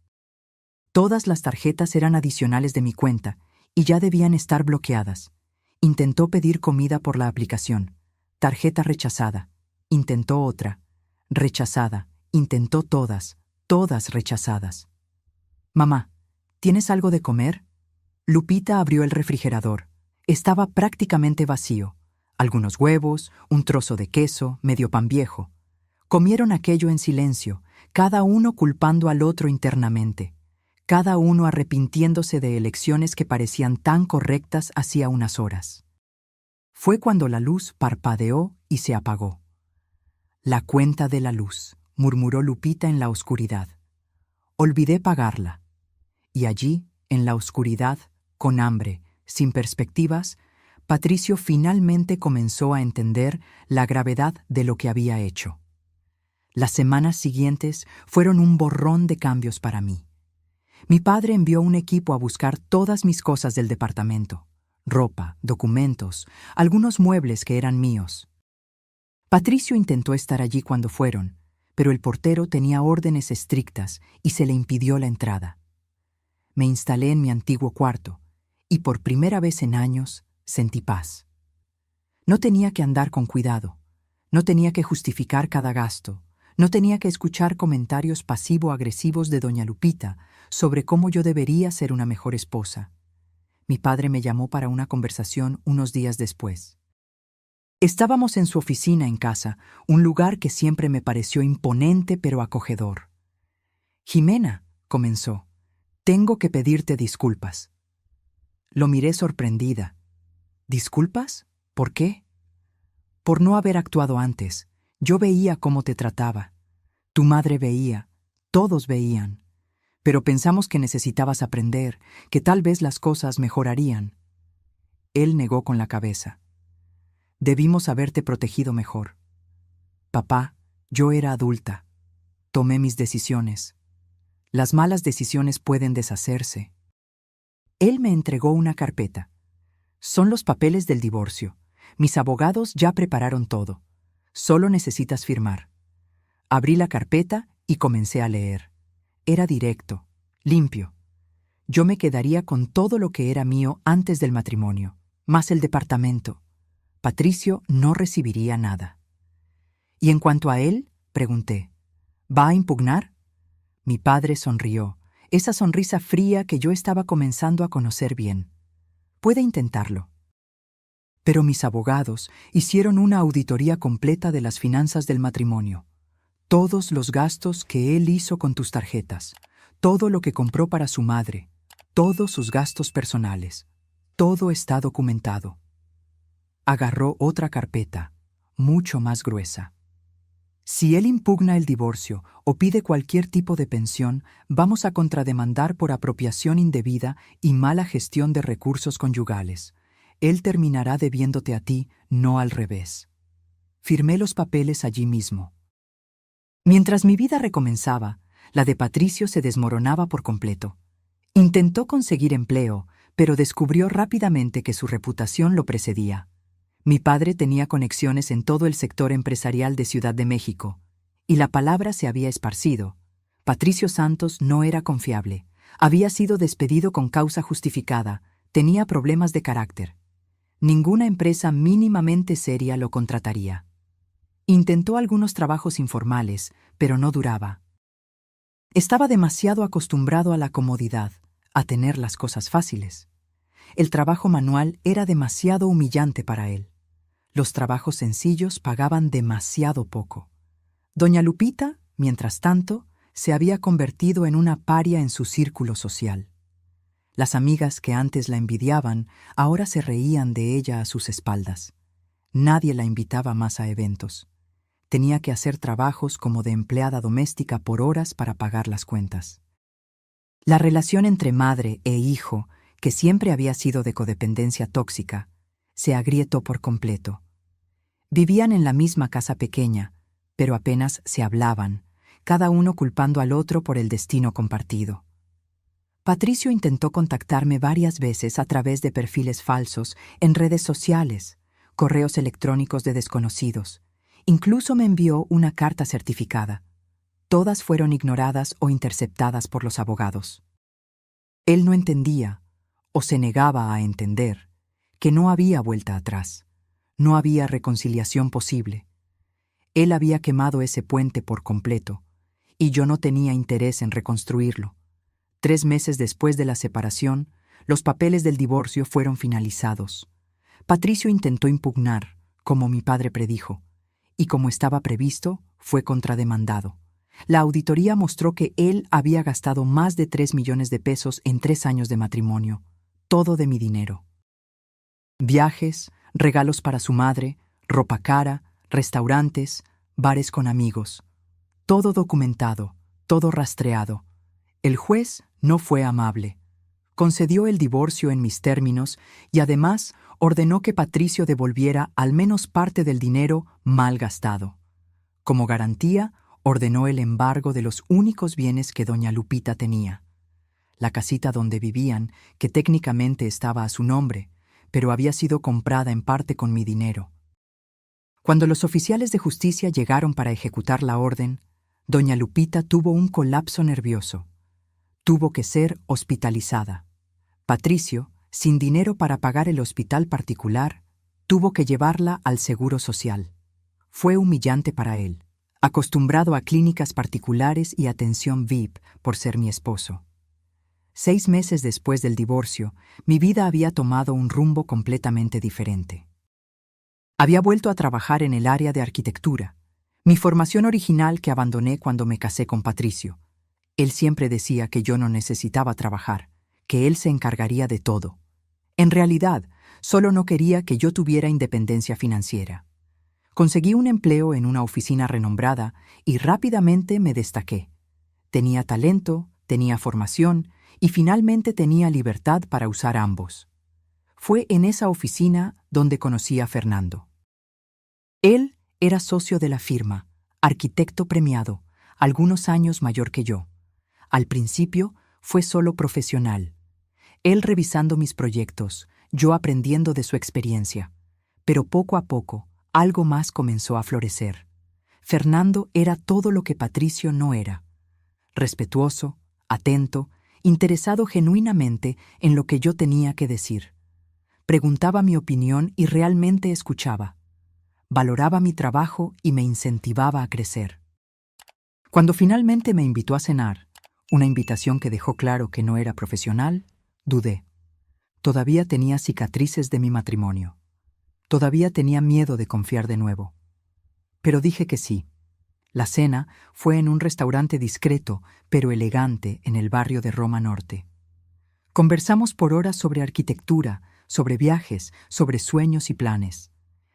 Todas las tarjetas eran adicionales de mi cuenta y ya debían estar bloqueadas. Intentó pedir comida por la aplicación. Tarjeta rechazada. Intentó otra. Rechazada. Intentó todas rechazadas. «Mamá, ¿tienes algo de comer?» Lupita abrió el refrigerador. Estaba prácticamente vacío. Algunos huevos, un trozo de queso, medio pan viejo. Comieron aquello en silencio, cada uno culpando al otro internamente, cada uno arrepintiéndose de elecciones que parecían tan correctas hacía unas horas. Fue cuando la luz parpadeó y se apagó. La cuenta de la luz, murmuró Lupita en la oscuridad. Olvidé pagarla. Y allí, en la oscuridad, con hambre, sin perspectivas, Patricio finalmente comenzó a entender la gravedad de lo que había hecho. Las semanas siguientes fueron un borrón de cambios para mí. Mi padre envió un equipo a buscar todas mis cosas del departamento: ropa, documentos, algunos muebles que eran míos. Patricio intentó estar allí cuando fueron, pero el portero tenía órdenes estrictas y se le impidió la entrada. Me instalé en mi antiguo cuarto y por primera vez en años sentí paz. No tenía que andar con cuidado, no tenía que justificar cada gasto, no tenía que escuchar comentarios pasivo-agresivos de doña Lupita sobre cómo yo debería ser una mejor esposa. Mi padre me llamó para una conversación unos días después. Estábamos en su oficina en casa, un lugar que siempre me pareció imponente pero acogedor. «Jimena», comenzó, «tengo que pedirte disculpas». Lo miré sorprendida. «¿Disculpas? ¿Por qué?» «Por no haber actuado antes. Yo veía cómo te trataba. Tu madre veía, todos veían. Pero pensamos que necesitabas aprender, que tal vez las cosas mejorarían». Él negó con la cabeza. «Debimos haberte protegido mejor. Papá, yo era adulta. Tomé mis decisiones. Las malas decisiones pueden deshacerse». Él me entregó una carpeta. «Son los papeles del divorcio. Mis abogados ya prepararon todo. Solo necesitas firmar». Abrí la carpeta y comencé a leer. Era directo, limpio. Yo me quedaría con todo lo que era mío antes del matrimonio, más el departamento. Patricio no recibiría nada. «¿Y en cuanto a él?», pregunté. «¿Va a impugnar?». Mi padre sonrió, esa sonrisa fría que yo estaba comenzando a conocer bien. «Puede intentarlo». Pero mis abogados hicieron una auditoría completa de las finanzas del matrimonio. Todos los gastos que él hizo con tus tarjetas, todo lo que compró para su madre, todos sus gastos personales, todo está documentado. Agarró otra carpeta, mucho más gruesa. «Si él impugna el divorcio o pide cualquier tipo de pensión, vamos a contrademandar por apropiación indebida y mala gestión de recursos conyugales. Él terminará debiéndote a ti, no al revés». Firmé los papeles allí mismo. Mientras mi vida recomenzaba, la de Patricio se desmoronaba por completo. Intentó conseguir empleo, pero descubrió rápidamente que su reputación lo precedía. Mi padre tenía conexiones en todo el sector empresarial de Ciudad de México, y la palabra se había esparcido. Patricio Santos no era confiable, había sido despedido con causa justificada, tenía problemas de carácter. Ninguna empresa mínimamente seria lo contrataría. Intentó algunos trabajos informales, pero no duraba. Estaba demasiado acostumbrado a la comodidad, a tener las cosas fáciles. El trabajo manual era demasiado humillante para él. Los trabajos sencillos pagaban demasiado poco. Doña Lupita, mientras tanto, se había convertido en una paria en su círculo social. Las amigas que antes la envidiaban ahora se reían de ella a sus espaldas. Nadie la invitaba más a eventos. Tenía que hacer trabajos como de empleada doméstica por horas para pagar las cuentas. La relación entre madre e hijo, que siempre había sido de codependencia tóxica, se agrietó por completo. Vivían en la misma casa pequeña, pero apenas se hablaban, cada uno culpando al otro por el destino compartido. Patricio intentó contactarme varias veces a través de perfiles falsos en redes sociales, correos electrónicos de desconocidos. Incluso me envió una carta certificada. Todas fueron ignoradas o interceptadas por los abogados. Él no entendía, o se negaba a entender, que no había vuelta atrás, no había reconciliación posible. Él había quemado ese puente por completo, y yo no tenía interés en reconstruirlo. 3 meses después de la separación, Los papeles del divorcio fueron finalizados. Patricio intentó impugnar, como mi padre predijo, y como estaba previsto, fue contrademandado. La auditoría mostró que él había gastado más de 3 millones de pesos en 3 años de matrimonio, todo de mi dinero. Viajes, regalos para su madre, ropa cara, restaurantes, bares con amigos. Todo documentado, todo rastreado. El juez no fue amable. Concedió el divorcio en mis términos y además ordenó que Patricio devolviera al menos parte del dinero mal gastado. Como garantía, ordenó el embargo de los únicos bienes que doña Lupita tenía. La casita donde vivían, que técnicamente estaba a su nombre, pero había sido comprada en parte con mi dinero. Cuando los oficiales de justicia llegaron para ejecutar la orden, doña Lupita tuvo un colapso nervioso. Tuvo que ser hospitalizada. Patricio, sin dinero para pagar el hospital particular, tuvo que llevarla al Seguro Social. Fue humillante para él, acostumbrado a clínicas particulares y atención VIP por ser mi esposo. 6 meses después del divorcio, mi vida había tomado un rumbo completamente diferente. Había vuelto a trabajar en el área de arquitectura, mi formación original que abandoné cuando me casé con Patricio. Él siempre decía que yo no necesitaba trabajar, que él se encargaría de todo. En realidad, solo no quería que yo tuviera independencia financiera. Conseguí un empleo en una oficina renombrada y rápidamente me destaqué. Tenía talento, tenía formación y finalmente tenía libertad para usar ambos. Fue en esa oficina donde conocí a Fernando. Él era socio de la firma, arquitecto premiado, algunos años mayor que yo. Al principio fue solo profesional. Él revisando mis proyectos, yo aprendiendo de su experiencia. Pero poco a poco, algo más comenzó a florecer. Fernando era todo lo que Patricio no era. Respetuoso, atento, interesado genuinamente en lo que yo tenía que decir. Preguntaba mi opinión y realmente escuchaba. Valoraba mi trabajo y me incentivaba a crecer. Cuando finalmente me invitó a cenar, una invitación que dejó claro que no era profesional, dudé. Todavía tenía cicatrices de mi matrimonio. Todavía tenía miedo de confiar de nuevo. Pero dije que sí. La cena fue en un restaurante discreto, pero elegante, en el barrio de Roma Norte. Conversamos por horas sobre arquitectura, sobre viajes, sobre sueños y planes.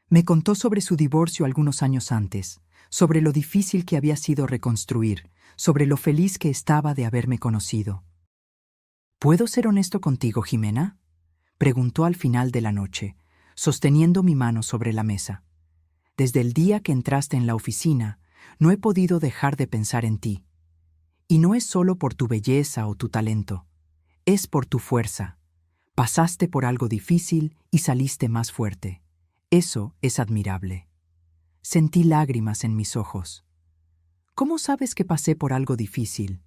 Me contó sobre su divorcio algunos años antes, sobre lo difícil que había sido reconstruir, sobre lo feliz que estaba de haberme conocido. ¿Puedo ser honesto contigo, Jimena?, preguntó al final de la noche, sosteniendo mi mano sobre la mesa. Desde el día que entraste en la oficina, no he podido dejar de pensar en ti. Y no es solo por tu belleza o tu talento, es por tu fuerza. Pasaste por algo difícil y saliste más fuerte. Eso es admirable. Sentí lágrimas en mis ojos. ¿Cómo sabes que pasé por algo difícil?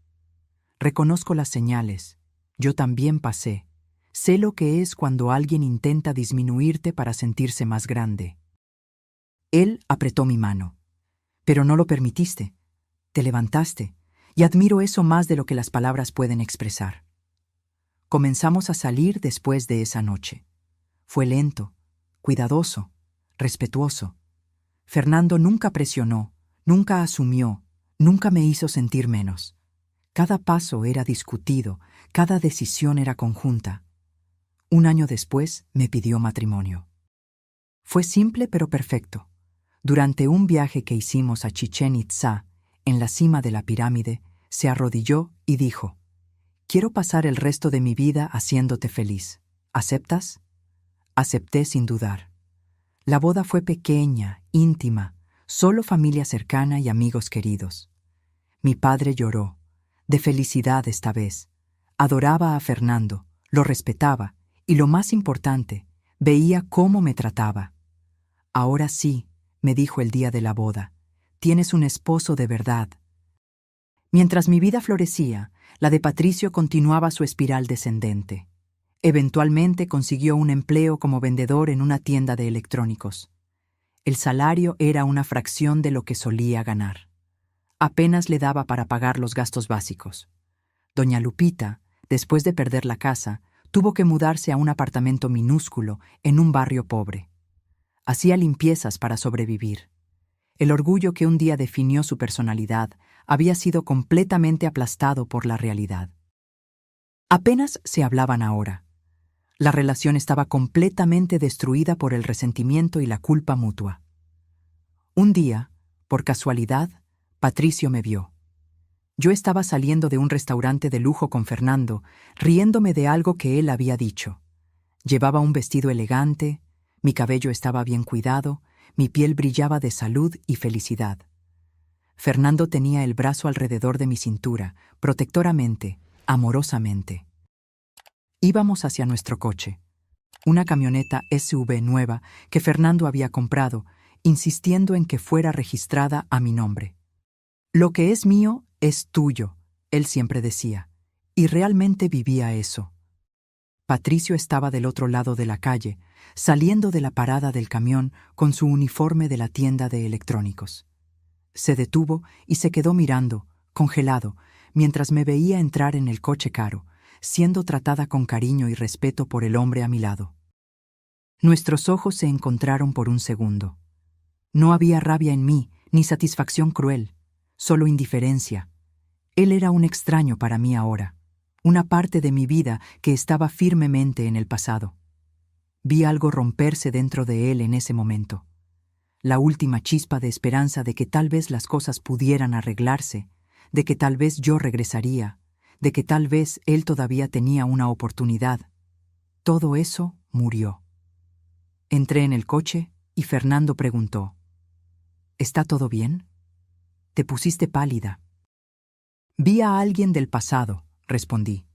Reconozco las señales. Yo también pasé. Sé lo que es cuando alguien intenta disminuirte para sentirse más grande. Él apretó mi mano. Pero no lo permitiste. Te levantaste, y admiro eso más de lo que las palabras pueden expresar. Comenzamos a salir después de esa noche. Fue lento, cuidadoso, respetuoso. Fernando nunca presionó, nunca asumió, nunca me hizo sentir menos. Cada paso era discutido, cada decisión era conjunta. Un año después me pidió matrimonio. Fue simple pero perfecto. Durante un viaje que hicimos a Chichén Itzá, en la cima de la pirámide, se arrodilló y dijo: «Quiero pasar el resto de mi vida haciéndote feliz. ¿Aceptas?». Acepté sin dudar. La boda fue pequeña, íntima, solo familia cercana y amigos queridos. Mi padre lloró, de felicidad esta vez. Adoraba a Fernando, lo respetaba y, lo más importante, veía cómo me trataba. «Ahora sí», me dijo el día de la boda, «tienes un esposo de verdad». Mientras mi vida florecía, la de Patricio continuaba su espiral descendente. Eventualmente consiguió un empleo como vendedor en una tienda de electrónicos. El salario era una fracción de lo que solía ganar. Apenas le daba para pagar los gastos básicos. Doña Lupita, después de perder la casa, Tuvo que mudarse a un apartamento minúsculo en un barrio pobre. Hacía limpiezas para sobrevivir. El orgullo que un día definió su personalidad había sido completamente aplastado por la realidad. Apenas se hablaban ahora. La relación estaba completamente destruida por el resentimiento y la culpa mutua. Un día, por casualidad, Patricio me vio. Yo estaba saliendo de un restaurante de lujo con Fernando, riéndome de algo que él había dicho. Llevaba un vestido elegante, mi cabello estaba bien cuidado, mi piel brillaba de salud y felicidad. Fernando tenía el brazo alrededor de mi cintura, protectoramente, amorosamente. Íbamos hacia nuestro coche, una camioneta SUV nueva que Fernando había comprado, insistiendo en que fuera registrada a mi nombre. Lo que es mío es tuyo, él siempre decía, y realmente vivía eso. Patricio estaba del otro lado de la calle, saliendo de la parada del camión con su uniforme de la tienda de electrónicos. Se detuvo y se quedó mirando, congelado, mientras me veía entrar en el coche caro, siendo tratada con cariño y respeto por el hombre a mi lado. Nuestros ojos se encontraron por un segundo. No había rabia en mí, ni satisfacción cruel, solo indiferencia. Él era un extraño para mí ahora, una parte de mi vida que estaba firmemente en el pasado. Vi algo romperse dentro de él en ese momento. La última chispa de esperanza de que tal vez las cosas pudieran arreglarse, de que tal vez yo regresaría, de que tal vez él todavía tenía una oportunidad. Todo eso murió. Entré en el coche y Fernando preguntó: ¿Está todo bien? Te pusiste pálida. Vi a alguien del pasado, respondí,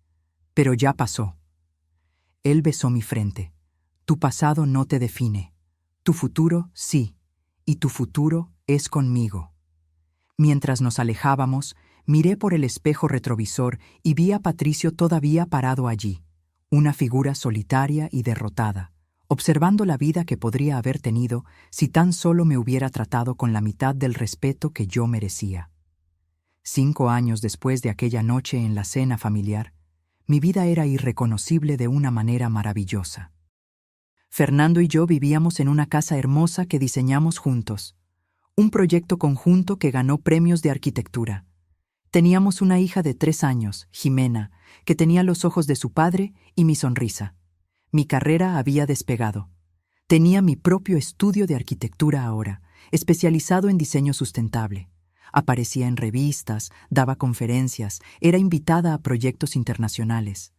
pero ya pasó. Él besó mi frente. Tu pasado no te define. Tu futuro sí, y tu futuro es conmigo. Mientras nos alejábamos, miré por el espejo retrovisor y vi a Patricio todavía parado allí, una figura solitaria y derrotada, observando la vida que podría haber tenido si tan solo me hubiera tratado con la mitad del respeto que yo merecía. 5 años después de aquella noche en la cena familiar, mi vida era irreconocible de una manera maravillosa. Fernando y yo vivíamos en una casa hermosa que diseñamos juntos, un proyecto conjunto que ganó premios de arquitectura. Teníamos una hija de 3 años, Jimena, que tenía los ojos de su padre y mi sonrisa. Mi carrera había despegado. Tenía mi propio estudio de arquitectura ahora, especializado en diseño sustentable. Aparecía en revistas, daba conferencias, era invitada a proyectos internacionales.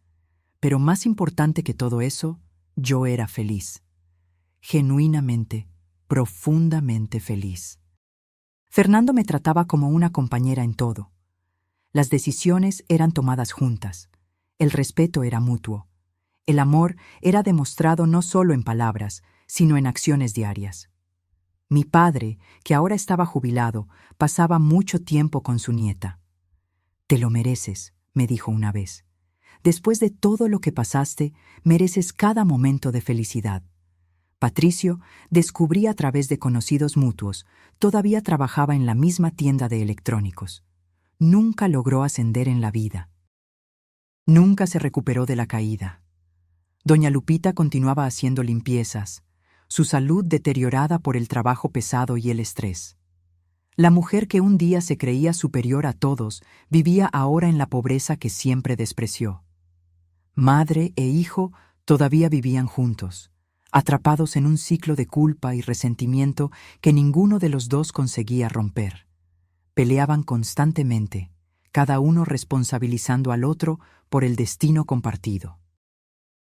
Pero más importante que todo eso, yo era feliz. Genuinamente, profundamente feliz. Fernando me trataba como una compañera en todo. Las decisiones eran tomadas juntas. El respeto era mutuo. El amor era demostrado no solo en palabras, sino en acciones diarias. Mi padre, que ahora estaba jubilado, pasaba mucho tiempo con su nieta. «Te lo mereces», me dijo una vez. «Después de todo lo que pasaste, mereces cada momento de felicidad». Patricio, descubrí a través de conocidos mutuos, todavía trabajaba en la misma tienda de electrónicos. Nunca logró ascender en la vida. Nunca se recuperó de la caída. Doña Lupita continuaba haciendo limpiezas, su salud deteriorada por el trabajo pesado y el estrés. La mujer que un día se creía superior a todos vivía ahora en la pobreza que siempre despreció. Madre e hijo todavía vivían juntos, atrapados en un ciclo de culpa y resentimiento que ninguno de los dos conseguía romper. Peleaban constantemente, cada uno responsabilizando al otro por el destino compartido.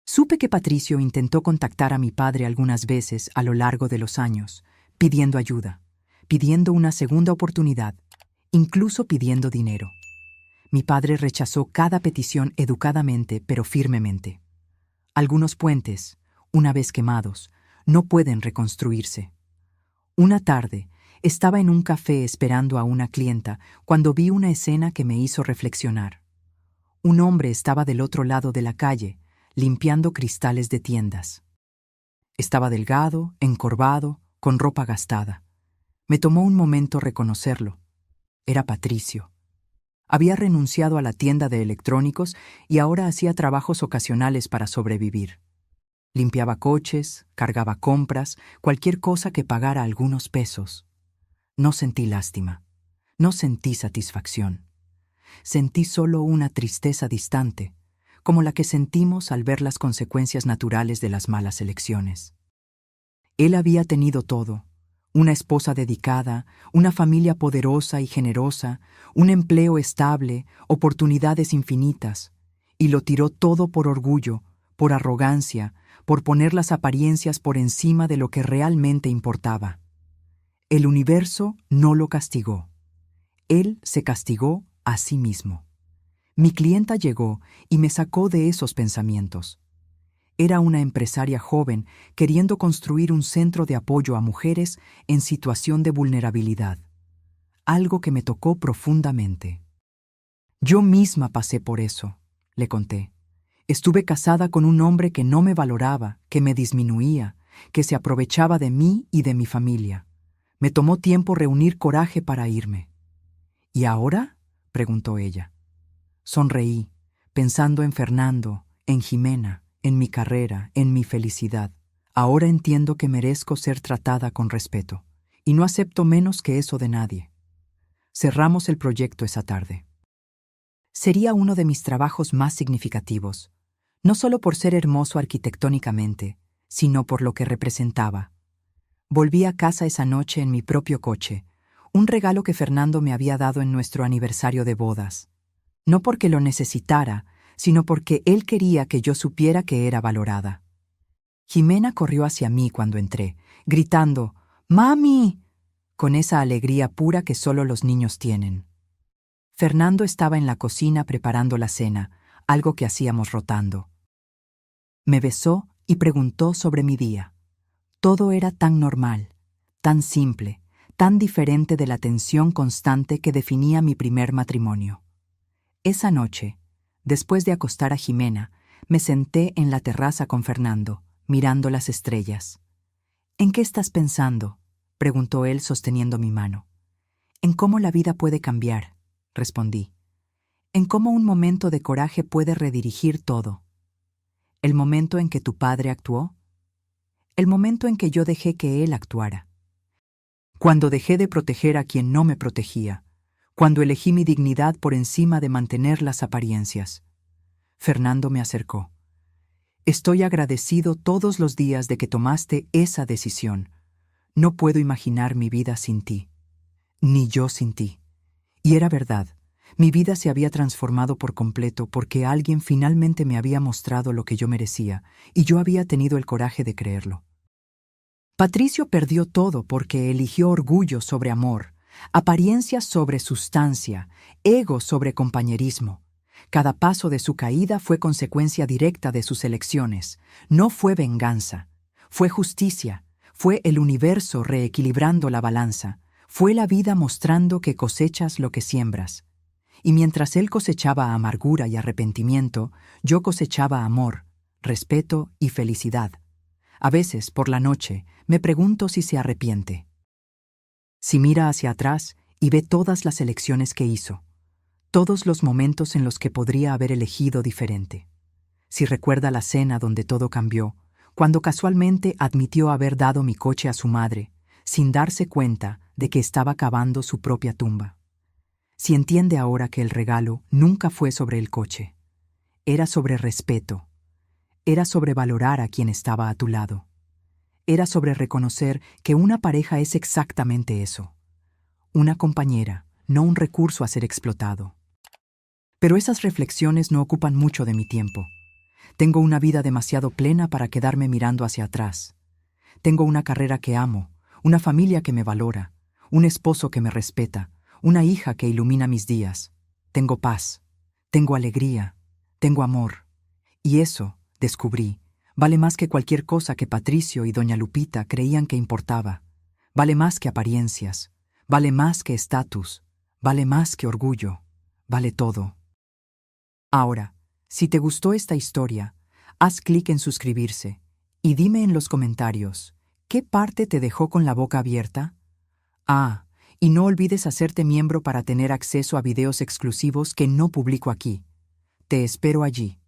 Supe que Patricio intentó contactar a mi padre algunas veces a lo largo de los años, pidiendo ayuda, pidiendo una segunda oportunidad, incluso pidiendo dinero. Mi padre rechazó cada petición educadamente pero firmemente. Algunos puentes, una vez quemados, no pueden reconstruirse. Una tarde, estaba en un café esperando a una clienta cuando vi una escena que me hizo reflexionar. Un hombre estaba del otro lado de la calle, limpiando cristales de tiendas. Estaba delgado, encorvado, con ropa gastada. Me tomó un momento reconocerlo. Era Patricio. Había renunciado a la tienda de electrónicos y ahora hacía trabajos ocasionales para sobrevivir. Limpiaba coches, cargaba compras, cualquier cosa que pagara algunos pesos. No sentí lástima. No sentí satisfacción. Sentí solo una tristeza distante, como la que sentimos al ver las consecuencias naturales de las malas elecciones. Él había tenido todo: una esposa dedicada, una familia poderosa y generosa, un empleo estable, oportunidades infinitas, y lo tiró todo por orgullo, por arrogancia, por poner las apariencias por encima de lo que realmente importaba. El universo no lo castigó. Él se castigó a sí mismo. Mi clienta llegó y me sacó de esos pensamientos. Era una empresaria joven queriendo construir un centro de apoyo a mujeres en situación de vulnerabilidad, algo que me tocó profundamente. Yo misma pasé por eso, le conté. Estuve casada con un hombre que no me valoraba, que me disminuía, que se aprovechaba de mí y de mi familia. Me tomó tiempo reunir coraje para irme. ¿Y ahora?, preguntó ella. Sonreí, pensando en Fernando, en Jimena, en mi carrera, en mi felicidad. Ahora entiendo que merezco ser tratada con respeto, y no acepto menos que eso de nadie. Cerramos el proyecto esa tarde. Sería uno de mis trabajos más significativos, no solo por ser hermoso arquitectónicamente, sino por lo que representaba. Volví a casa esa noche en mi propio coche, un regalo que Fernando me había dado en nuestro aniversario de bodas. No porque lo necesitara, sino porque él quería que yo supiera que era valorada. Jimena corrió hacia mí cuando entré, gritando «¡Mami!», con esa alegría pura que solo los niños tienen. Fernando estaba en la cocina preparando la cena, algo que hacíamos rotando. Me besó y preguntó sobre mi día. Todo era tan normal, tan simple, tan diferente de la tensión constante que definía mi primer matrimonio. Esa noche, después de acostar a Jimena, me senté en la terraza con Fernando, mirando las estrellas. «¿En qué estás pensando?», preguntó él sosteniendo mi mano. «En cómo la vida puede cambiar», respondí. «En cómo un momento de coraje puede redirigir todo». «¿El momento en que tu padre actuó?». «El momento en que yo dejé que él actuara. Cuando dejé de proteger a quien no me protegía. Cuando elegí mi dignidad por encima de mantener las apariencias». Fernando me acercó. «Estoy agradecido todos los días de que tomaste esa decisión. No puedo imaginar mi vida sin ti. Ni yo sin ti». Y era verdad. Mi vida se había transformado por completo porque alguien finalmente me había mostrado lo que yo merecía, y yo había tenido el coraje de creerlo. Patricio perdió todo porque eligió orgullo sobre amor, apariencia sobre sustancia, ego sobre compañerismo. Cada paso de su caída fue consecuencia directa de sus elecciones. No fue venganza, fue justicia, fue el universo reequilibrando la balanza, fue la vida mostrando que cosechas lo que siembras. Y mientras él cosechaba amargura y arrepentimiento, yo cosechaba amor, respeto y felicidad. A veces, por la noche, me pregunto si se arrepiente. Si mira hacia atrás y ve todas las elecciones que hizo, todos los momentos en los que podría haber elegido diferente. Si recuerda la cena donde todo cambió, cuando casualmente admitió haber dado mi coche a su madre, sin darse cuenta de que estaba cavando su propia tumba. Si entiende ahora que el regalo nunca fue sobre el coche, era sobre respeto, era sobre valorar a quien estaba a tu lado, era sobre reconocer que una pareja es exactamente eso, una compañera, no un recurso a ser explotado. Pero esas reflexiones no ocupan mucho de mi tiempo. Tengo una vida demasiado plena para quedarme mirando hacia atrás. Tengo una carrera que amo, una familia que me valora, un esposo que me respeta, una hija que ilumina mis días. Tengo paz, tengo alegría, tengo amor. Y eso, descubrí, vale más que cualquier cosa que Patricio y doña Lupita creían que importaba. Vale más que apariencias, vale más que estatus, vale más que orgullo, vale todo. Ahora, si te gustó esta historia, haz clic en suscribirse y dime en los comentarios, ¿qué parte te dejó con la boca abierta? Ah, Y no olvides hacerte miembro para tener acceso a videos exclusivos que no publico aquí. Te espero allí.